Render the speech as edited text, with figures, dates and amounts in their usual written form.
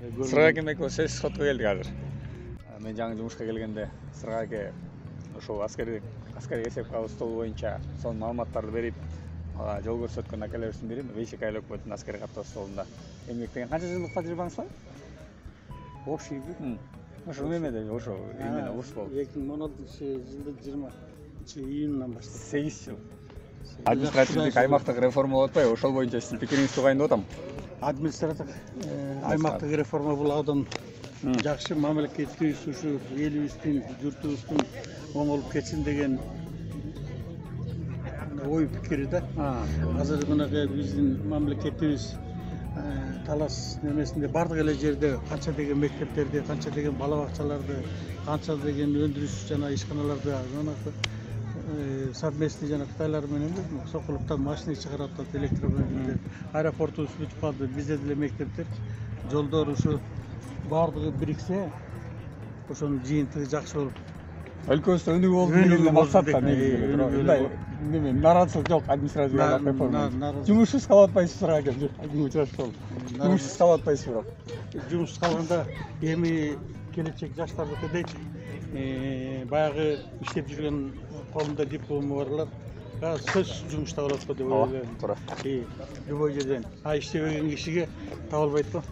Сырга аке менен сес сотко келдик азыр. Мен жаңы жумушка келгенде Сырга аке ошол аскердик эсеп кабыл стол боюнча сонун маалыматтарды берип, ага жол көрсөткөн акелерибиздин бири Вейсек Айлыкбектин аскери каттоо столунда эмгектеген. Канча жылдык тажрыйбаңыз бар? Общий Ошо немеде ошо именно урус болуп. 2016 жылдын 20 июнунан баштап. 8 жыл. Административдик аймактык реформа болуп атпайбы? Ошол боюнча сиздин пикириңизди угайындап атам. Административдик аймактык реформа бул абдан жакшы, мамлекетибиз ушу элибиздин, журтубуздун оңолуп кетсин деген ой пикири да. Азыр мынакей биздин мамлекетибиз талас немесинде бардык эле жерде канча деген мектептерди, канча деген бала бакчаларды, канча деген өндүрүш жана ишканаларды совместный жана Кытайлар менен сокулуктан машина чыгарып атат, электромобилдер. Аэропортубуз бүтүп калды, бизде деле мектептер, жолдор ушу бардыгы бириксе, ошонун жыйынтыгы жакшы болуп. Өлкөбүздө өнүгүү болду деген максат да негизи. Неме нараатчылык жок административдик реформа. Жумушсуз калып атпайсыз Сырга аке? Жумушсуз калып атпайсыз бирок. Жумушсуз калганда эми келечек жаштардыкы дейт. Баягы иштеп жүргөн колунда диплому барлар сөзсүз жумушта болот го деп ойлойм. Туура. Любой жерден. Иштебеген кишиге табылбайт го.